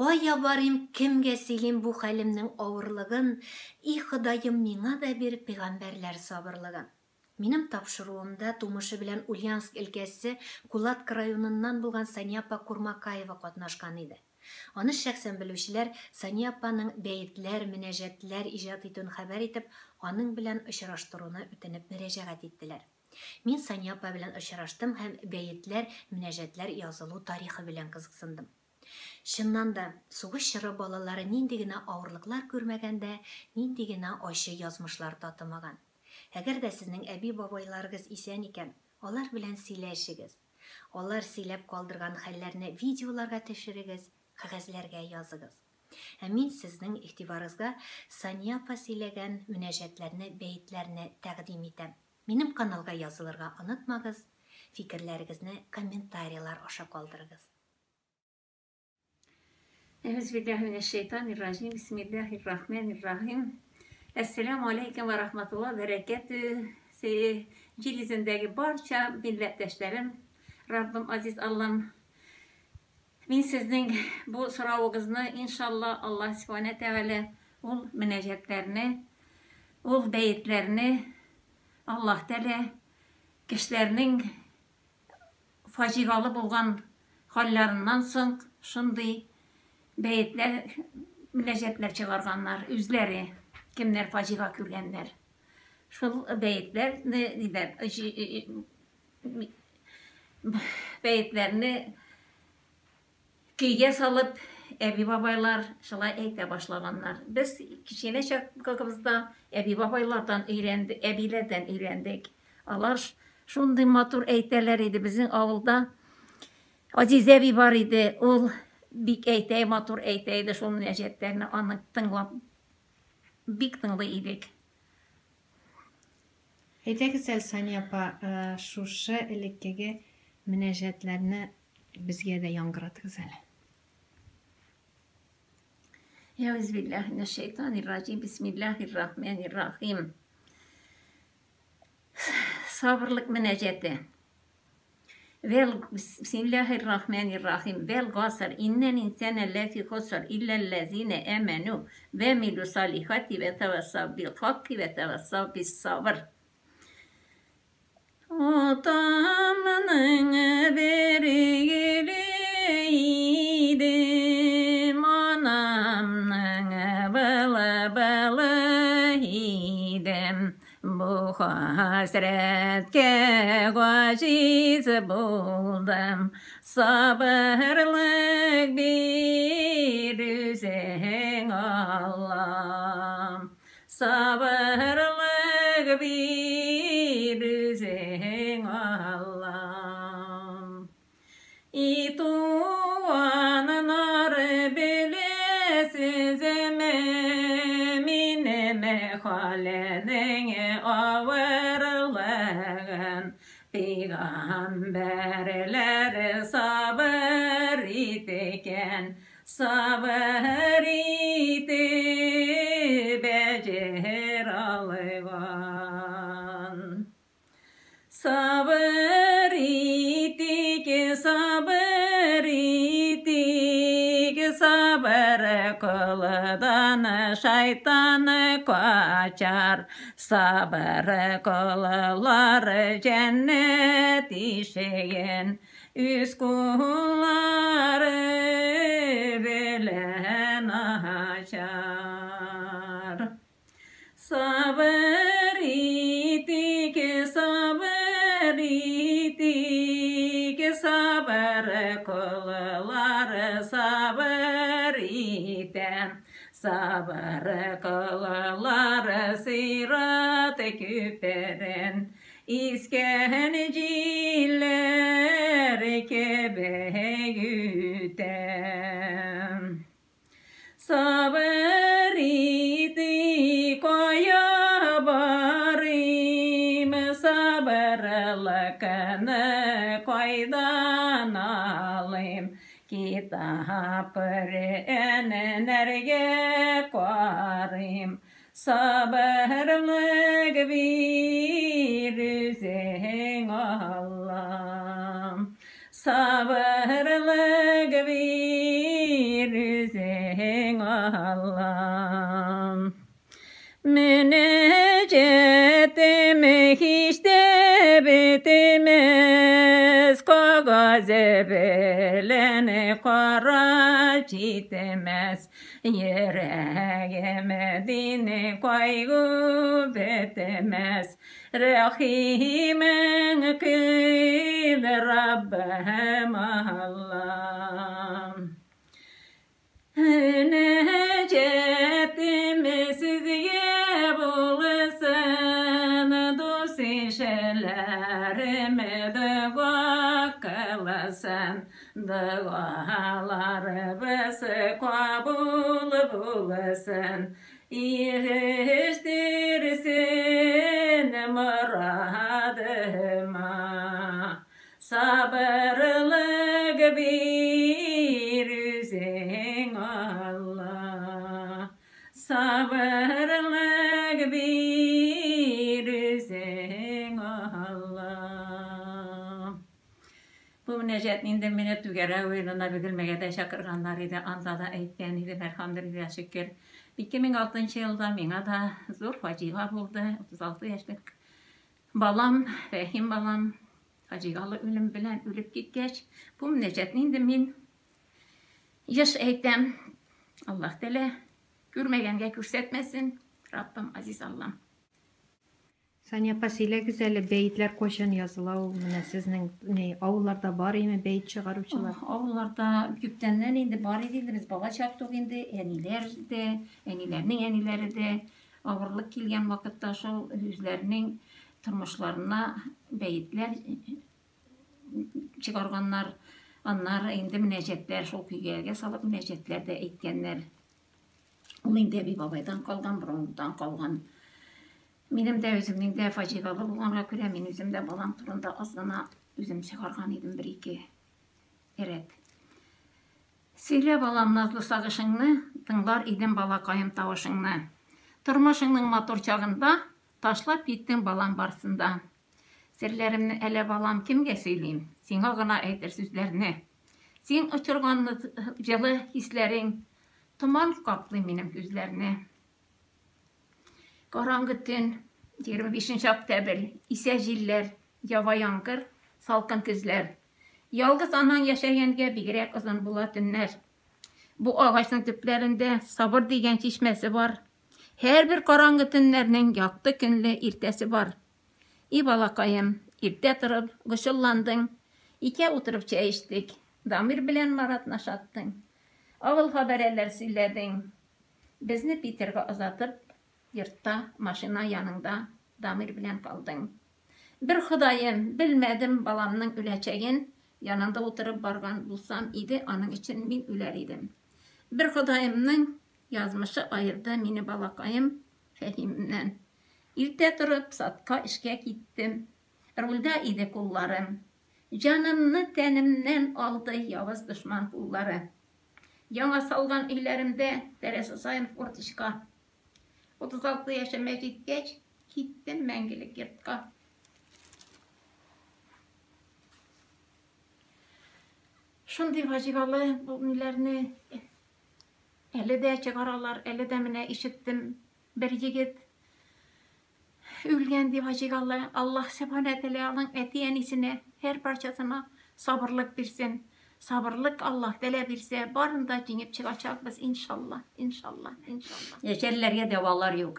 Кая барым, кемгә сөйлим бу хәлемнең авырлыгын, и Ходаем миңа да бир пәйгамбәрләр сабырлыгын. Минем тапшыруымда тумышы белән Ульяновск өлкәсе Кулатка районыннан булган Сания апа Курмакаева катнашкан иде. Аны шәхсән белүчеләр Сания апаның бәйетләр, мөнәҗәтләр иҗат итүен хәбәр итеп, аның белән очраштыруны үтенеп мөрәҗәгать иттеләр. Мин Сания апа белән очраштым һәм бәйетләр, мөнәҗәтләр язылу тарихы белән кызыксындым. Чыннан да, сугыш чоры балалары нинди генә авырлыклар күрмәгәндә, нинди генә ачы язмышлар татымаган. Әгәр дә сезнең әби-бабайларыгыз исән икән, алар белән сөйләшегез. Алар сөйләп калдырган хәлләрне видеоларга төшерегез, кәгазьләргә языгыз. Ә мин сезнең игътибарыгызга Сания апа сөйләгән мөнәҗәтләрне, бәйетләрне тәкъдим итәм. Минем каналга язылырга онытмагыз, фикерләрегезне комментарийлар аша калдырыгыз. Euzubillahimineşşeytanirracim. Bismillahirrahmanirrahim. Esselamu aleyküm ve rahmetullah ve berekatüh. Cilizindeki barça milletleşlerim, Rabbim aziz Allah'ım, min sizin bu soravınızı inşallah Allah subhanahu teala ol münecetlerini, ol beyitlerini Allah teala kişilerinin facialı bulgan hallerinden soň şunday beyitler, münecetler çıkarganlar, üzleri, kimler facia görgenler. Şul beyitler ne diler? Beyitlerini kıyıya salıp ebi babaylar şulay eğite başlaganlar. Biz kişine çakımızda ebi babaylardan öğrendik, ebilerden öğrendik. Allah şunday matur eğiteler idi bizim avulda. Aziz ebi var idi, ol bik eğtey, matur eğteydi, şunun necetlerini anık tınlap, bik tınlı idik. Әйтәгез әле, Сания апа, шушы элеккеге мөнәҗәтләрне безгә дә яңгыратыгыз әле. Euzubillahimineşşeytanirracim. Bismillahirrahmanirrahim. Sabırlık müneceti. Bismillahirrahmanirrahim. Vel gasr innen insane lefi khusr illellezine emenu ve milu salihati ve tevassav bil hakki ve tevassav bis sabr. Otamının berigiliydim, anamın bılı-bılıydım. Bu hasretke gaciz buldum, sabırlık bir üzün Allah'ım. Sabırlık bir üzün Allah'ım. İtuanlar bilesiz eminime halenin ağırlığın. Peygamberler sabır itiken, sabır iti becer algan. Sabır itik, sabır itik, sabır kılıdan şeytan kaçar. Sabır kılılar cennet işeyen, üst kulları bilen açar. Sabır itik, sabır itik, sabır kılılar sabır iten. Sabır kılılar sirat küperen, İskenciler kebeyüten. Sabır idi koya barim, sabırlıkını koydan alayım. Kitap öğrenenlerge koyarım. Sabırlık bir üzün Allah'ım. Sabırlık bir üzün Allah'ım. Müneccatım hiç de bitmez, kagaze belene kara çitmez, yüreğime dini kaygı bitmez, Rahimen kıl Rabbim Allah'ım. Necettim sizge bulsun, dost işlerime dua kılasın, dualarımız kabul bulsun, eriştirsin muradıma, sabırlık bir yüzün Allah, sabırlık bir yüzün Allah. Bu münecatinde mene tügere oyununa bilmege de şakırganlar idi, anda da eytken idi, elhamdülillah şükür. 2006 yılda mena da zor facia buldu, 36 yaşlık balam, Fehim balam, facialı ölüm bilen ölüp gitgeç. Bu münecatinde min yaş eytem, Allah dele görmegenge görsetmesin, Rabbim aziz Allah'ım. Sen yapasıyla güzel beyitler koşan yazılı sizin avullarda var mı beyit çıkarıcılar? Avullarda küptenler indi, var edildi, biz bala çaptık indi, eniler de, enilerinin enileri de, ağırlık kilgen vakitte şol yüzlerinin turmuşlarına beyitler çıkarganlar, onlar indi münecetler, şol küygelge salıp münecetler de eytkenler. Ol indi Ebi babaydan kalgan, burundan kalgan. Benim de özümün de facialı bulğanğa göre men özümde balam turunda azına özüm çıkargan edim bir iki. Evet. Söyle balam nazlı sağışыңны, tыңlar edim balakayım tavışыңны. Turmuşыңның motor çağında taşlap gittin balam barsında. Sirlerimni ele balam kimge söyleyeyim? Sina gına eytir sözlerini. Sen uçurganlı жылы hislerin, tuman kaplı benim gözlerini. Karanlık tün, 25 oktyabr, ise jiller, yava yankır, salkın kızlar. Yalgız anan yaşayenge bigirek uzun bula tünler. Bu ağaçın tüplerinde sabır degen çeşmesi var. Her bir karanlık tünlerinin yaktı günlü irtesi var. İyi balakayım, irte tırıp, gışıllandın. İke oturup çay içtik. Damir bilen maratnaşattın. Ağıl habereler silledin. Bizni Peter'ga uzatıp, yırtta, maşina yanında damir bilen kaldın. Bir Xudayım, bilmedim balamның üleçeğin, yanında oturup bargan bulsam idi, anın için min üler idim. Bir Xudayımның yazmışı ayırdı meni balakayım Fehim'den. İrte turup satka işke gittim. Rulda idi kullarım. Canımны tenimden aldı yavuz düşman kulları. Yana salgan ilerimde teresi sayın fortişka. 36 yaşıma gitgeç, gittim mengilik yırtka. Şundi facialı bu nilerini eli de çıkaralar, eli de mine işittim. Bir yigit ülgen diye facialı Allah Subhanahu Teala'nın etiyenisine her parçasına sabırlık birsin. Sabırlık Allah dele birse barında cingip çıkacak biz inşallah, inşallah, inşallah. Yeşerlerge devalar yok.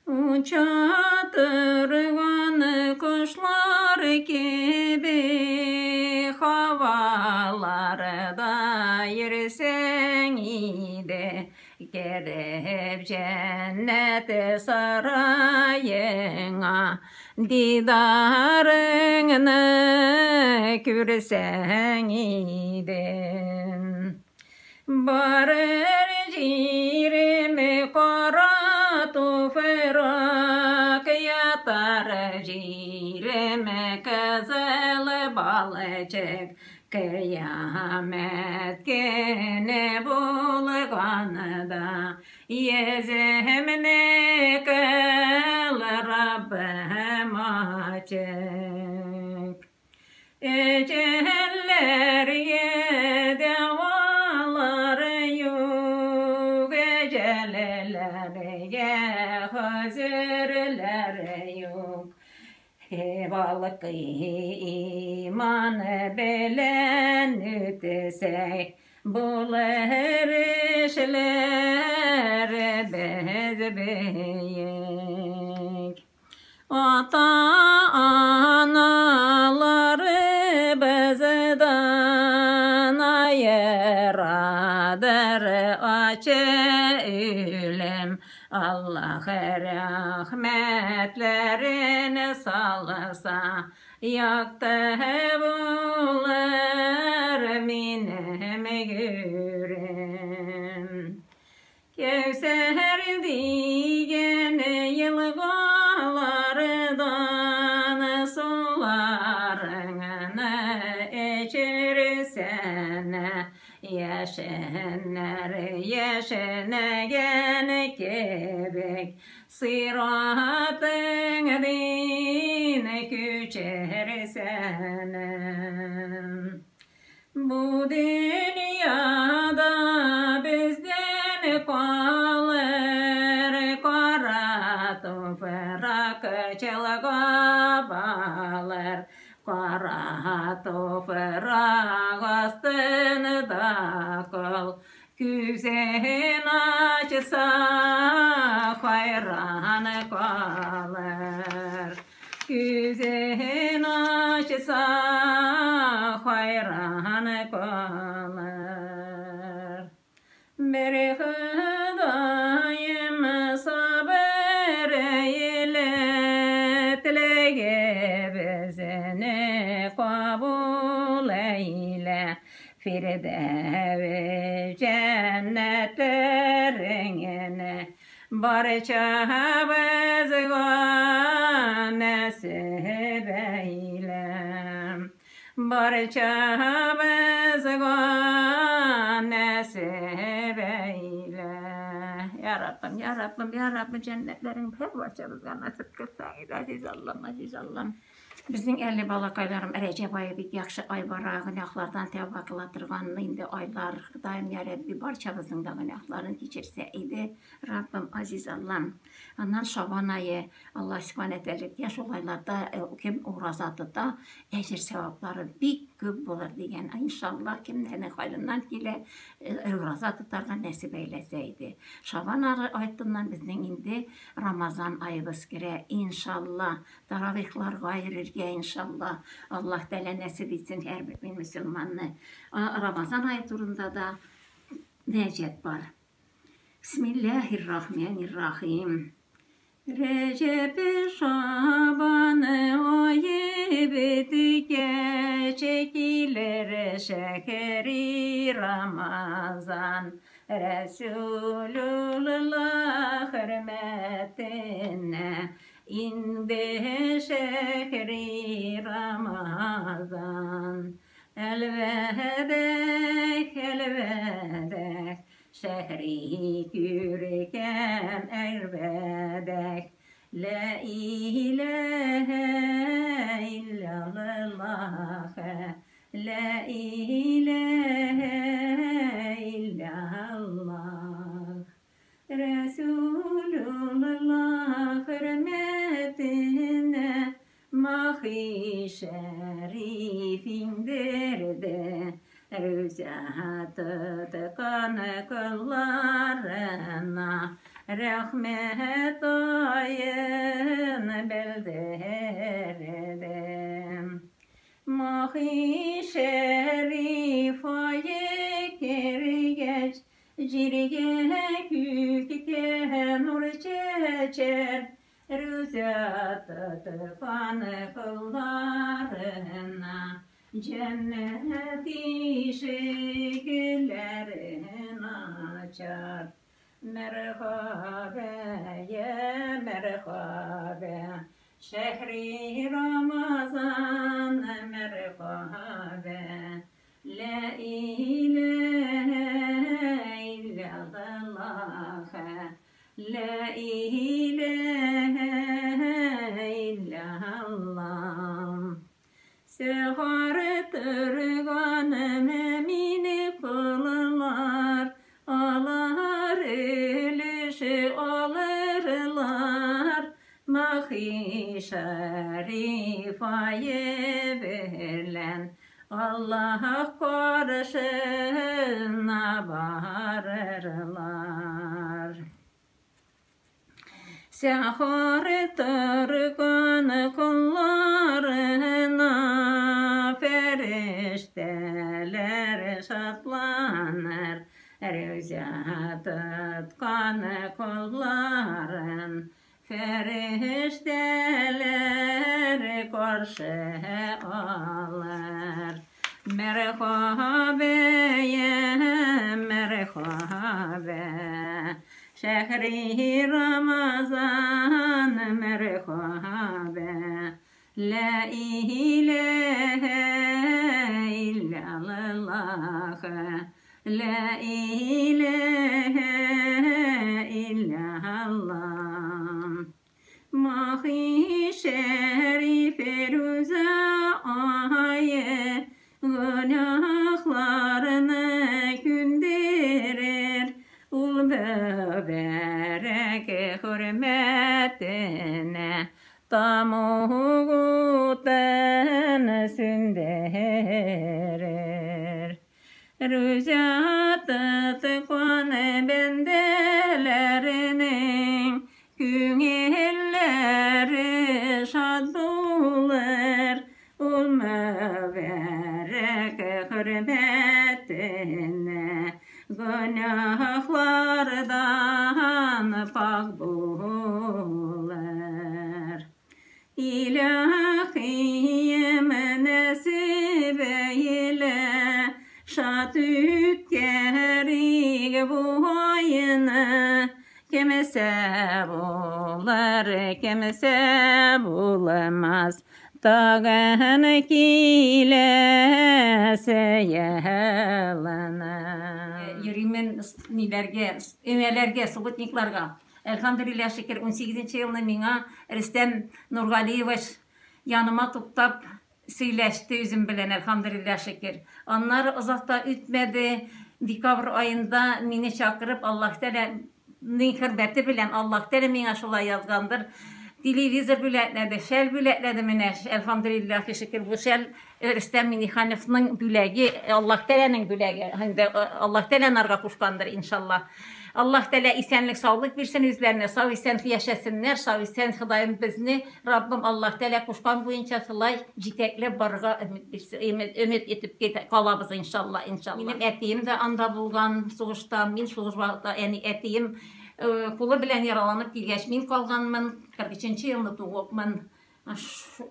Uçatırgan kuşlar gibi havalarda yürüsen iyide gelip cennet sarayına didarını görsen iyiden. Barır cirimi kara tufrak yatar cirimi kızıl balcık kıyamet günü bulganıda yüzümni kıl Rabbim açık. Eceller devalar yok beleleriye hazırları yok. Hevalık imanı belen ötese bulur işler bezbeyik. Ata-anaları bizden ayıradır açı ölüm. Allah rahmetlerini salsa yaktı bulur minem yüreğim. Kevser diyen yılgalardan sularını içersene yaşanır yaşanagen kebek sıratın dine küçersene. Bu dünyada bizden kalır kara toprak çılgı bağlar. Kara toprak astında kal, güzel açsa hayran kalır. Güzel açsa hayran kalır. Bir Hüdayım sabır eyle, tilege bizini kabul eyle. Firdevs cennetlerine barça bizge nasip eyle. Barça bizge nasip eyle. Ya Rabbim, Ya Rabbim, Ya Rabbim cennetlerin her barçamızga nasip kılsaydı aziz Allah'ım, aziz Allah'ım. Bizning 50 balakaylarım Recep ayı bir yaxşı ay bara günahlardan tevbe kılatırganını indi aylar daim ya Rabbi barçamızın da günahlarını geçirse idi Rabbim aziz Allah'ım. Ondan Şaban ayı Allah subhanahu teala yaş olaylarda kim uğrazadı da ecir sevapları bir köp olur diyen inşallah kimlerin hayrından ile uğraza tutarga nasip eyleseydi. Şaban ayından bizning indi Ramazan ayımız kire inşallah taravihlar gayrir inşallah Allah Teala nasip etsin her bir Müslümanı. Ramazan ayı turunda da necet var. Bismillahirrahmanirrahim. Recep-i Şaban-ı ayı bitike çekilir şehri Ramazan. Resulullah hürmetine indi şehri Ramazan. Elvedek, elvedek, şehri görkem elvedek. La ilahe illallah, la ilahe illallah. Resulullah hürmetine mahi şerifindir de rüzatı tıkan kıllarına rahmet ayını bildirdim. Mahi şerif ayı kergeç cirge kükke nur çeçer rüzatı tıkan kıllarına cennet işiklerini açar. Merhaba ya merhaba şehri Ramazan merhaba. La ilahe illallah, la ilahe illallah. Seher tırganım emini kıllar, alar ölü ilahi şerif ayı verilen Allah karşına varırlar. Sehar tırgın kullarına ferişteler şatlanır. Rüzgar tutkan kulların ferişteler karşı alır. Merhabeye merhabe şehri Ramazan merhabe la ilahe illallah la ilahe illallah mahi şerif rüza aye günahlarını günderir ul mübarek hürmetine tamuğuten sünderir. Rüzat tıkvan bendelerinin günelleri şad olur. Ul mübarek hürmetine günahlardan pak bulur. İlahiyem nasip eyle şad ütkeri bu ayını kimse bular kimse bulamaz. Dağın kilese yalanır. Yürümen ümelerge, subutniklarga. Elhamdülillah şeker 18. yılını mina Rüstem Nurgaliyeviç yanıma tuttap söyleşti üzüm bilen elhamdülillah şeker. Onlar uzakta ütmedi. Dekabr ayında mini çakırıp Allah Teala hürmeti bilen Allah Teala mina şula yazgandır. Televizor biletledi, şel biletledi mine elhamdülillah şeker bu şel Rüstem Minihanov'nın bülegi Allah Teala'nın bülegi. Allah Teala'nın arka kuşkandır inşallah. Allah Teala isenlik, sağlık versin yüzlerine, sağ isen yaşasınlar, sağ isen Hıdayım bizni, Rabbim Allah Teala kuşkan boyunca sılay citekle barıga ümit etip kalabız inşallah. Benim etiyim de anda bulgan soğuşta, min soğuşta, yani etiyim kulu bilen yaralanıp gelgeç, min kalganmın, 43. yılını doğupmın,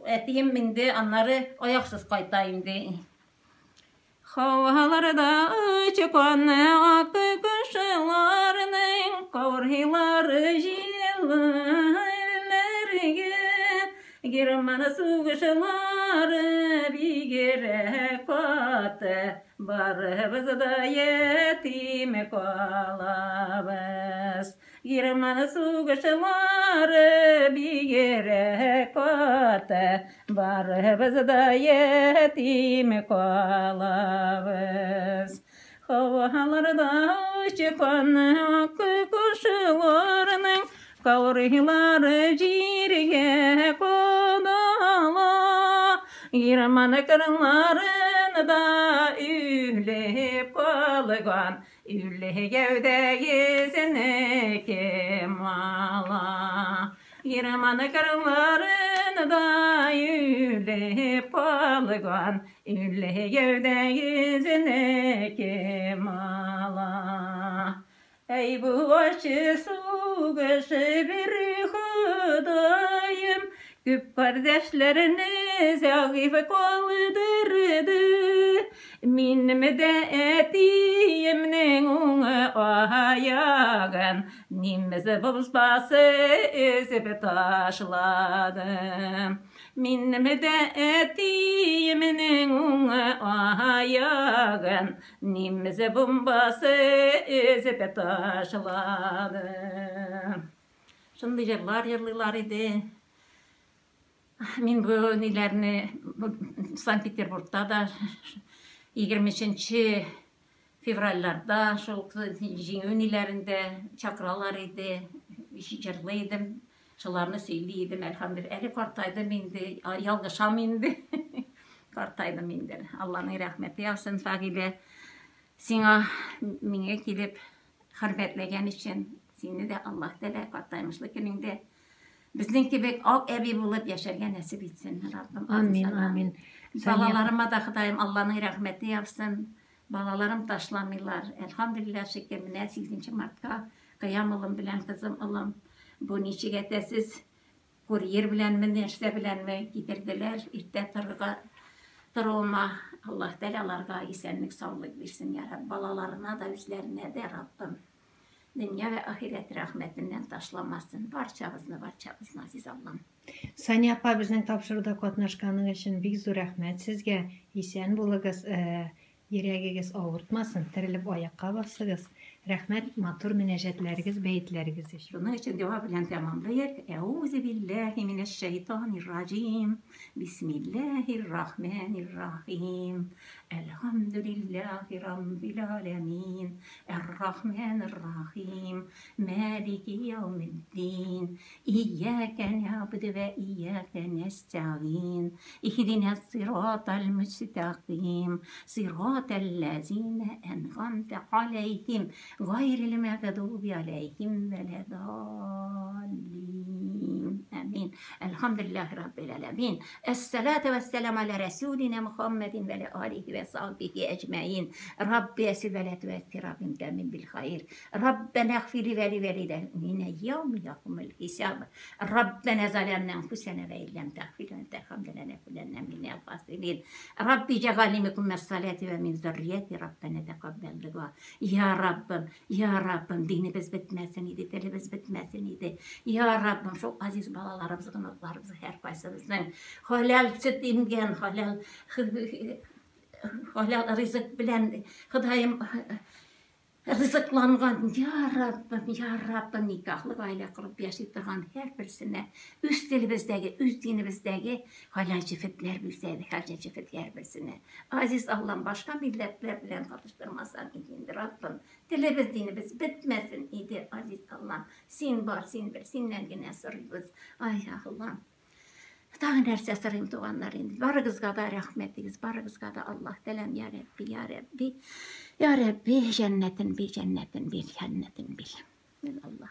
etiyim mindi, onları ayaksız kaytayım de. Havalarda çıkan akı kışlarının kavurhiları jillerge girmana suğuşları bir gerek katı barımız da yetim kalabız. Girmana suğuşları bir gerek katı barımız da yetim kalabız. Havalarda çıkan akı kuşlarının kavurhiları jirge kodala girmana kırınlarını da ühleyip kalgan ülle gevdeyizini kemala girmana kırınlarını da ühleyip kalgan ülle gevdeyizini kemala. Ey bu aşı suğuşı bir Hıdayım, küp kardeşleriniz ağif kaldırdı. Minim de etiyimnin ayağın, nimmizi buzbası üzüp taşladım. Minim de etiyimnin ayağın, nimmizi bombası üzüp taşladım. Şimdi yıllar idi. Min bu nilerini Sankt Peterburg'da da 20. fevrallarda şu ünlülerinde çakralar idi, şişirliydim. Şularını söyleydim elhamdülillah. Eli kartaydım indi, yalgışam indi. Kartaydım indi. Allah'ın rahmeti yapsın Fagile. Sana mine gidip hürmetlegen için seni de Allah Teala kartaymışlık gününde bizden gibi ak evi bulup yaşarken nasip etsin Rabbim. Amin, amin. Balalarıma da Xudayım Allah'ın rahmeti yapsın. Balalarım taşlamıyorlar. Elhamdülillah şekermine 8. Mart'ta kıyam olum bilen kızım olum. Bu niçi getesiz kuryer bilen mi, nerse bilen mi gidirdiler. İrte tırılma Allah delalarga isenlik sağlık versin ya Rabbi. Balalarına da üzerine de Rabbim. Dünya ve ahiret rahmetinden taşlamasın. Barçabızını aziz Allah'ım. Sani apa bizden tapşırıda katnaşkanlığı için büyük zor rahmet sizge. İsen bulunuz, yüreğiniz ağırtmasın. Tirilip ayakka basınız. Rahmet matur münecetleriniz, beyitleriniz için. Şunun için dua bilen tamamlayır. Euzu billahi mineşşeytanirracim. Bismillahirrahmanirrahim. Elhamdülillahi rabbil alemin. Errahmanirrahim. Maliki yevmiddin. İyyâke na'budu ve iyyâke nesta'in. İhdina sıratal müstakim. Sıratellezîne en'amte aleyhim. Gayril mağdubi aleyhim veledallin. Amin. Elhamdülillahi rabbil alemin. Esselatu vesselamu ala Resulina Muhammedin ve ala alihi ve sahbihi ecmaîn. Rabbi esvelet ve estirabim temin bil hayır. Rabbena gfiri ve li velideyne yevmi yakumul hisab. Rabbena zalemna enfusena ve illem tagfir ve terham lana lekunenne minel khasirin. Rabbi cegalni minkum salati ve min zurriyeti. Rabbena tekabbel dua. Ya Rabbim, ya Rabbim dinimiz bitmesin idi, dilimiz bitmesin idi. Ya Rabbim şu aziz balalarımızı, kınıklarımızı her kaysımızdan halal süt imgen, halal rızık bilen Xudayım rızıklanğan ya Rabbim nikahlı aile kurup yaşayıp her birisine üst dilimizdeki, üst dinimizdeki halal cifetler büyüseydi, halal cifet her birisine. Aziz Allah'ım başka milletler bilen katıştırmasan idi Rabbim. Dilimiz dinimiz bitmesin idi aziz Allah'ım. Sin var, sin bir, sinden yine sırrımız. Ay Allah'ım. Daha nerse sırrım doğanların. Barıgızga da rahmetiniz, barıgızga da Allah delem ya Rabbi, ya Rabbi. Ya Rabbi cennetin bil. Allah.